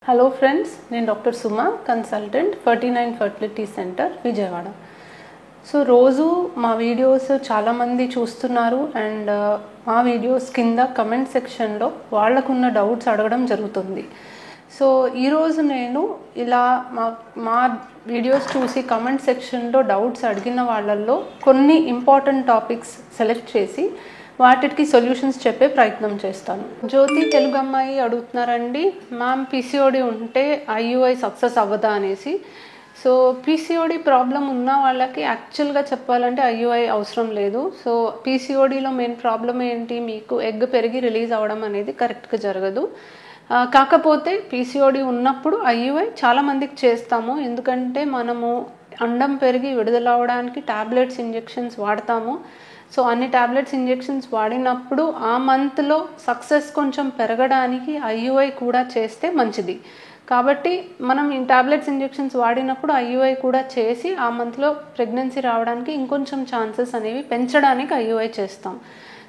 Hello friends, నేను doctor Suma, consultant 49 fertility centre Vijayawada. So రోజు మా వీడియోస్ చాలామంది చూస్తున్నారు అండ్ మా వీడియోస్ కింద కమెంట్ సెక్షన్లో వాళ్ళకున్న డౌట్స్ అడగడం జరుగుతుంది. సో ఈరోజు నేను ఇలా మా వీడియోస్ చూసి కమెంట్ సెక్షన్లో డౌట్స్ అడిగిన వాళ్ళల్లో కొన్ని ఇంపార్టెంట్ టాపిక్స్ సెలెక్ట్ చేసి వాటికి సొల్యూషన్స్ చెప్పే ప్రయత్నం చేస్తాను. జ్యోతి తెలుగు అమ్మాయి అడుగుతున్నారండి, మ్యామ్ పీసీఓడి ఉంటే ఐయుఐ సక్సెస్ అవ్వదా అనేసి. సో పీసీఓడి ప్రాబ్లం ఉన్న వాళ్ళకి యాక్చువల్గా చెప్పాలంటే ఐయుఐ అవసరం లేదు. సో పీసీఓడిలో మెయిన్ ప్రాబ్లం ఏంటి, మీకు ఎగ్ పెరిగి రిలీజ్ అవ్వడం అనేది కరెక్ట్గా జరగదు. కాకపోతే పీసీఓడి ఉన్నప్పుడు ఐయుఐ చాలామందికి చేస్తాము, ఎందుకంటే మనము అండం పెరిగి విడుదల అవ్వడానికి టాబ్లెట్స్ ఇంజెక్షన్స్ వాడతాము. సో అన్ని టాబ్లెట్స్ ఇంజెక్షన్స్ వాడినప్పుడు ఆ మంత్లో సక్సెస్ కొంచెం పెరగడానికి ఐయుఐ కూడా చేస్తే మంచిది. కాబట్టి మనం ఈ టాబ్లెట్స్ ఇంజెక్షన్స్ వాడినప్పుడు ఐయుఐ కూడా చేసి ఆ మంత్లో ప్రెగ్నెన్సీ రావడానికి ఇంకొంచెం ఛాన్సెస్ అనేవి పెంచడానికి ఐయుఐ చేస్తాం.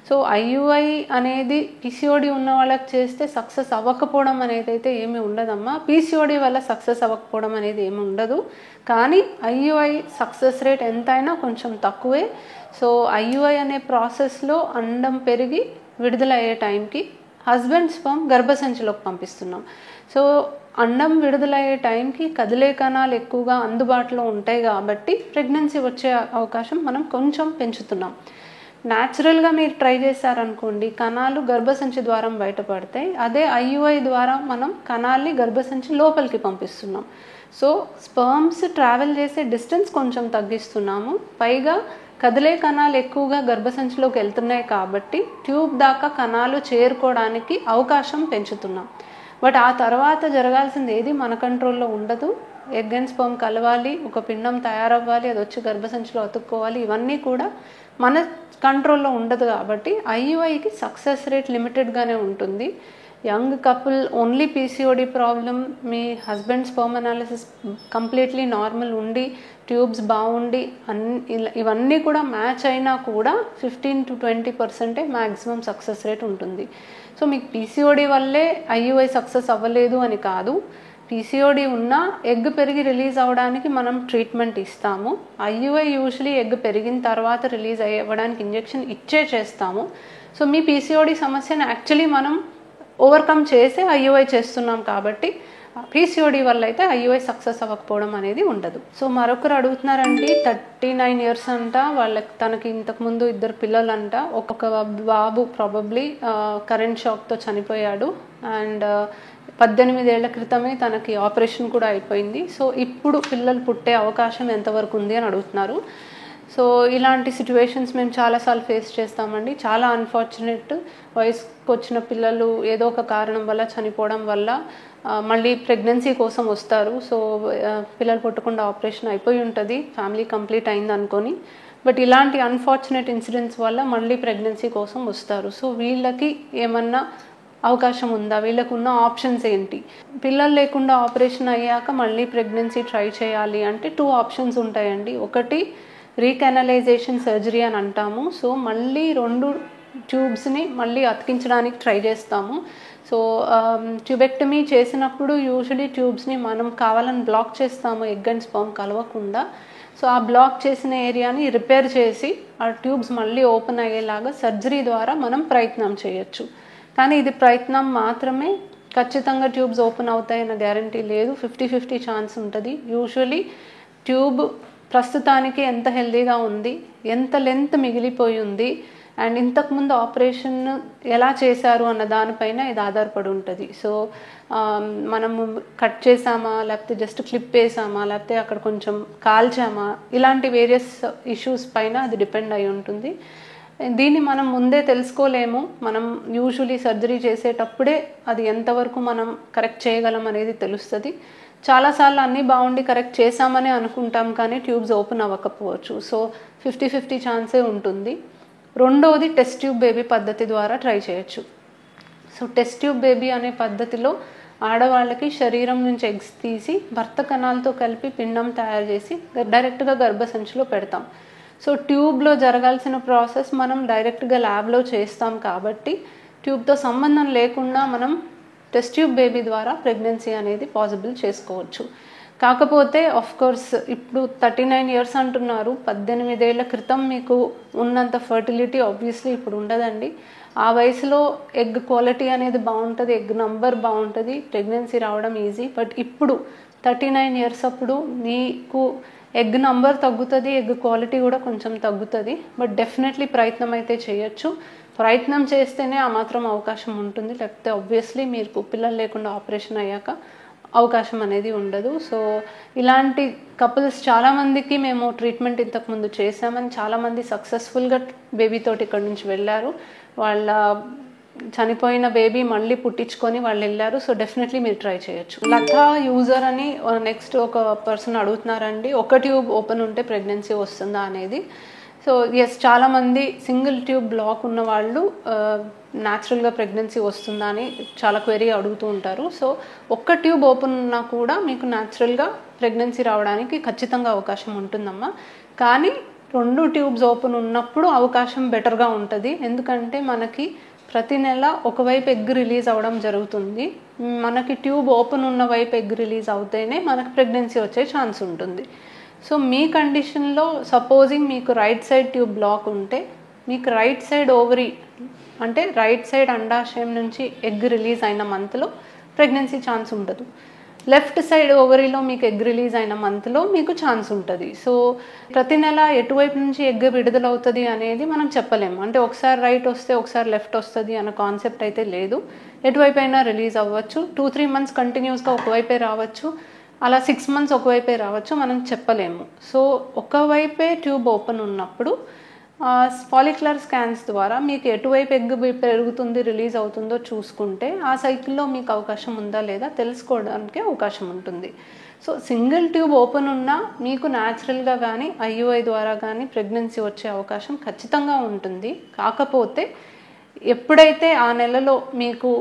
సో ఐయుఐ అనేది పీసీఓడి ఉన్న వాళ్ళకి చేస్తే సక్సెస్ అవ్వకపోవడం అనేది అయితే ఏమీ ఉండదమ్మా. పీసీఓడి వల్ల సక్సెస్ అవ్వకపోవడం అనేది ఏమి ఉండదు, కానీ ఐయుఐ సక్సెస్ రేట్ ఎంతైనా కొంచెం తక్కువే. సో ఐయుఐ అనే ప్రాసెస్లో అండం పెరిగి విడుదల అయ్యే టైంకి హస్బెండ్ స్పర్మ్ గర్భసంచిలోకి పంపిస్తున్నాం. సో అండం విడుదలయ్యే టైంకి కదిలే కణాలు ఎక్కువగా అందుబాటులో ఉంటాయి కాబట్టి ప్రెగ్నెన్సీ వచ్చే అవకాశం మనం కొంచెం పెంచుతున్నాం. న్యాచురల్గా మీరు ట్రై చేశారనుకోండి, కణాలు గర్భసంచి ద్వారా బయటపడతాయి. అదే ఐయుఐ ద్వారా మనం కణాల్ని గర్భసంచి లోపలికి పంపిస్తున్నాం. సో స్పర్మ్స్ ట్రావెల్ చేసే డిస్టెన్స్ కొంచెం తగ్గిస్తున్నాము, పైగా కదిలే కణాలు ఎక్కువగా గర్భసంచిలోకి వెళ్తున్నాయి కాబట్టి ట్యూబ్ దాకా కణాలు చేరుకోవడానికి అవకాశం పెంచుతున్నాం. బట్ ఆ తర్వాత జరగాల్సింది ఏది మన కంట్రోల్లో ఉండదు. ఎగ్ అండ్ స్పర్మ్ కలవాలి, ఒక పిండం తయారవ్వాలి, అది వచ్చి గర్భసంచిలో అతుక్కోవాలి, ఇవన్నీ కూడా మన కంట్రోల్లో ఉండదు. కాబట్టి ఐయుఐకి సక్సెస్ రేట్ లిమిటెడ్గానే ఉంటుంది. Young couple, only PCOD problem, మీ husband sperm analysis completely normal ఉండి ట్యూబ్స్ బాగుండి ఇవన్నీ కూడా మ్యాచ్ అయినా కూడా 15 to 20% మ్యాక్సిమం సక్సెస్ రేట్ ఉంటుంది. సో మీకు పీసీఓడి వల్లే ఐయుఐ సక్సెస్ అవ్వలేదు అని కాదు. పీసీఓడి ఉన్నా ఎగ్ పెరిగి రిలీజ్ అవ్వడానికి మనం ట్రీట్మెంట్ ఇస్తాము. ఐయుఐ యూజువలీ ఎగ్ పెరిగిన తర్వాత రిలీజ్ అవ్వడానికి ఇంజెక్షన్ చేస్తాము. సో మీ పీసీఓడి సమస్యను యాక్చువల్లీ మనం ఓవర్కమ్ చేసే ఐయుఐ చేస్తున్నాం కాబట్టి పీసీఓడి వల్ల అయితే ఐయుఐ సక్సెస్ అవ్వకపోవడం అనేది ఉండదు. సో మరొకరు అడుగుతున్నారండి, 39 years అంట, తనకి ఇంతకుముందు 2 పిల్లలు అంట, ఒక బాబు ప్రాబబ్లీ కరెంట్ షాక్తో చనిపోయాడు అండ్ 18 ఏళ్ల క్రితమే తనకి ఆపరేషన్ కూడా అయిపోయింది. సో ఇప్పుడు పిల్లలు పుట్టే అవకాశం ఎంతవరకు ఉంది అని అడుగుతున్నారు. సో ఇలాంటి సిచ్యువేషన్స్ మేము చాలాసార్లు ఫేస్ చేస్తామండి. చాలా అన్ఫార్చునేట్, వయసుకు వచ్చిన పిల్లలు ఏదో ఒక కారణం వల్ల చనిపోవడం వల్ల మళ్ళీ ప్రెగ్నెన్సీ కోసం వస్తారు. సో పిల్లలు పుట్టకుండా ఆపరేషన్ అయిపోయి ఉంటుంది, ఫ్యామిలీ కంప్లీట్ అయింది అనుకొని. బట్ ఇలాంటి అన్ఫార్చునేట్ ఇన్సిడెంట్స్ వల్ల మళ్ళీ ప్రెగ్నెన్సీ కోసం వస్తారు. సో వీళ్ళకి ఏమన్నా అవకాశం ఉందా, వీళ్ళకు ఉన్న ఆప్షన్స్ ఏంటి? పిల్లలు లేకుండా ఆపరేషన్ అయ్యాక మళ్ళీ ప్రెగ్నెన్సీ ట్రై చేయాలి అంటే 2 ఆప్షన్స్ ఉంటాయండి. ఒకటి రీకెనలైజేషన్ సర్జరీ అని అంటాము. సో మళ్ళీ 2 ట్యూబ్స్ని మళ్ళీ అతికించడానికి ట్రై చేస్తాము. సో ట్యూబెక్టమీ చేసినప్పుడు యూజువలీ ట్యూబ్స్ని మనం కావాలని బ్లాక్ చేస్తాము, ఎగ్ అండ్ స్పర్మ్ కలవకుండా. సో ఆ బ్లాక్ చేసిన ఏరియాని రిపేర్ చేసి ఆ ట్యూబ్స్ మళ్ళీ ఓపెన్ అయ్యేలాగా సర్జరీ ద్వారా మనం ప్రయత్నం చేయొచ్చు. కానీ ఇది ప్రయత్నం మాత్రమే, ఖచ్చితంగా ట్యూబ్స్ ఓపెన్ అవుతాయన్న గ్యారంటీ లేదు. 50-50 ఛాన్స్ ఉంటుంది. యూజువలీ ట్యూబ్ ప్రస్తుతానికి ఎంత హెల్దీగా ఉంది, ఎంత లెంత్ మిగిలిపోయి ఉంది అండ్ ఇంతకుముందు ఆపరేషన్ ఎలా చేశారు అన్న దానిపైన ఇది ఆధారపడి ఉంటుంది. సో మనము కట్ చేసామా, లేకపోతే జస్ట్ క్లిప్ వేసామా, లేకపోతే అక్కడ కొంచెం కాల్చామా, ఇలాంటి వేరియస్ ఇష్యూస్ పైన అది డిపెండ్ అయి ఉంటుంది. దీన్ని మనం ముందే తెలుసుకోలేము. మనం యూజువలీ సర్జరీ చేసేటప్పుడే అది ఎంతవరకు మనం కరెక్ట్ చేయగలం అనేది తెలుస్తుంది. చాలాసార్లు అన్నీ బాగుండి కరెక్ట్ చేసామని అనుకుంటాం, కానీ ట్యూబ్స్ ఓపెన్ అవ్వకపోవచ్చు. సో 50-50 ఛాన్సే ఉంటుంది. రెండవది టెస్ట్ ట్యూబ్ బేబీ పద్ధతి ద్వారా ట్రై చేయొచ్చు. సో టెస్ట్ ట్యూబ్ బేబీ అనే పద్ధతిలో ఆడవాళ్ళకి శరీరం నుంచి ఎగ్స్ తీసి భర్త కణాలతో కలిపి పిండం తయారు చేసి డైరెక్ట్గా గర్భసంచిలో పెడతాం. సో ట్యూబ్లో జరగాల్సిన ప్రాసెస్ మనం డైరెక్ట్గా ల్యాబ్లో చేస్తాం కాబట్టి ట్యూబ్తో సంబంధం లేకుండా మనం టెస్ట్ ట్యూబ్ బేబీ ద్వారా ప్రెగ్నెన్సీ అనేది పాసిబుల్ చేసుకోవచ్చు. కాకపోతే ఆఫ్ కోర్స్ ఇప్పుడు 39 ఇయర్స్ అంటున్నారు, 18 ఏళ్ల క్రితం మీకు ఉన్నంత ఫర్టిలిటీ ఆబ్వియస్లీ ఇప్పుడు ఉండదండి. ఆ వయసులో ఎగ్ క్వాలిటీ అనేది బాగుంటుంది, ఎగ్ నంబర్ బాగుంటుంది, ప్రెగ్నెన్సీ రావడం ఈజీ. బట్ ఇప్పుడు 39 ఇయర్స్ అప్పుడు మీకు ఎగ్ నంబర్ తగ్గుతుంది, ఎగ్ క్వాలిటీ కూడా కొంచెం తగ్గుతుంది. బట్ డెఫినెట్లీ ప్రయత్నం అయితే చేయొచ్చు. ప్రయత్నం చేస్తేనే ఆ మాత్రం అవకాశం ఉంటుంది, లేకపోతే ఆబ్వియస్లీ మీరు పిల్లలు లేకుండా ఆపరేషన్ అయ్యాక అవకాశం అనేది ఉండదు. సో ఇలాంటి కపుల్స్ చాలామందికి మేము ట్రీట్మెంట్ ఇంతకుముందు చేసామని, చాలామంది సక్సెస్ఫుల్గా బేబీతోటి ఇక్కడ నుంచి వెళ్ళారు. వాళ్ళ చనిపోయిన బేబీ మళ్ళీ పుట్టించుకొని వాళ్ళు వెళ్ళారు. సో డెఫినెట్లీ మీరు ట్రై చేయొచ్చు. లతా యూజర్ అని నెక్స్ట్ ఒక పర్సన్ అడుగుతున్నారండి, ఒక ట్యూబ్ ఓపెన్ ఉంటే ప్రెగ్నెన్సీ వస్తుందా అనేది. సో ఎస్, చాలామంది సింగిల్ ట్యూబ్ బ్లాక్ ఉన్న వాళ్ళు న్యాచురల్గా ప్రెగ్నెన్సీ వస్తుందా అని చాలా క్వెరీ అడుగుతూ ఉంటారు. సో ఒక్క ట్యూబ్ ఓపెన్ ఉన్నా కూడా మీకు న్యాచురల్గా ప్రెగ్నెన్సీ రావడానికి ఖచ్చితంగా అవకాశం ఉంటుందమ్మా. కానీ 2 ట్యూబ్స్ ఓపెన్ ఉన్నప్పుడు అవకాశం బెటర్గా ఉంటుంది. ఎందుకంటే మనకి ప్రతి నెల ఒకవైపు ఎగ్ రిలీజ్ అవ్వడం జరుగుతుంది. మనకి ట్యూబ్ ఓపెన్ ఉన్న వైపు ఎగ్ రిలీజ్ అవుతేనే మనకు ప్రెగ్నెన్సీ వచ్చే ఛాన్స్ ఉంటుంది. సో మీ కండిషన్లో సపోజింగ్ మీకు రైట్ సైడ్ ట్యూబ్ బ్లాక్ ఉంటే మీకు రైట్ సైడ్ ఓవరీ అంటే రైట్ సైడ్ అండాశయం నుంచి ఎగ్ రిలీజ్ అయిన మంత్లో ప్రెగ్నెన్సీ ఛాన్స్ ఉండదు. లెఫ్ట్ సైడ్ ఓవరీలో మీకు ఎగ్ రిలీజ్ అయిన మంత్లో మీకు ఛాన్స్ ఉంటుంది. సో ప్రతి నెల ఎటువైపు నుంచి ఎగ్ విడుదలవుతుంది అనేది మనం చెప్పలేము. అంటే ఒకసారి రైట్ వస్తే ఒకసారి లెఫ్ట్ వస్తుంది అన్న కాన్సెప్ట్ అయితే లేదు. ఎటువైపు అయినా రిలీజ్ అవ్వచ్చు. 2-3 మంత్స్ కంటిన్యూస్గా ఒకవైపే రావచ్చు, అలా 6 మంత్స్ ఒకవైపే రావచ్చు, మనం చెప్పలేము. సో ఒకవైపే ట్యూబ్ ఓపెన్ ఉన్నప్పుడు ఫాలిక్యులర్ స్కాన్స్ ద్వారా మీకు ఎటువైపు ఎగ్ పెరుగుతుంది రిలీజ్ అవుతుందో చూసుకుంటే ఆ సైకిల్లో మీకు అవకాశం ఉందా లేదా తెలుసుకోవడానికి అవకాశం ఉంటుంది. సో సింగిల్ ట్యూబ్ ఓపెన్ ఉన్నా మీకు న్యాచురల్గా కానీ ఐయుఐ ద్వారా కానీ ప్రెగ్నెన్సీ వచ్చే అవకాశం ఖచ్చితంగా ఉంటుంది. కాకపోతే ఎప్పుడైతే ఆ నెలలో మీకు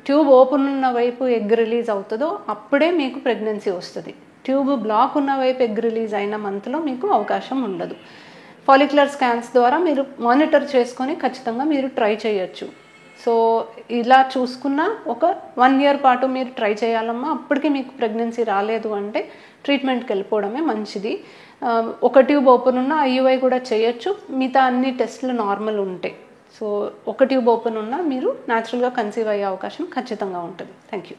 ట్యూబ్ ఓపెన్ ఉన్న వైపు ఎగ్ రిలీజ్ అవుతుందో అప్పుడే మీకు ప్రెగ్నెన్సీ వస్తుంది. ట్యూబ్ బ్లాక్ ఉన్న వైపు ఎగ్ రిలీజ్ అయిన మంత్లో మీకు అవకాశం ఉండదు. ఫాలిక్యులర్ స్కాన్స్ ద్వారా మీరు మానిటర్ చేసుకొని ఖచ్చితంగా మీరు ట్రై చేయొచ్చు. సో ఇలా చూసుకున్న ఒక 1 ఇయర్ పాటు మీరు ట్రై చేయాలమ్మా. అప్పటికి మీకు ప్రెగ్నెన్సీ రాలేదు అంటే ట్రీట్మెంట్కి వెళ్ళిపోవడమే మంచిది. ఒక ట్యూబ్ ఓపెన్ ఉన్న ఐయుఐ కూడా చేయొచ్చు, మిగతా అన్ని టెస్టులు నార్మల్ ఉంటాయి. సో ఒక ట్యూబ్ ఓపెన్ ఉన్నా మీరు న్యాచురల్గా కన్సీవ్ అయ్యే అవకాశం ఖచ్చితంగా ఉంటుంది. Thank you.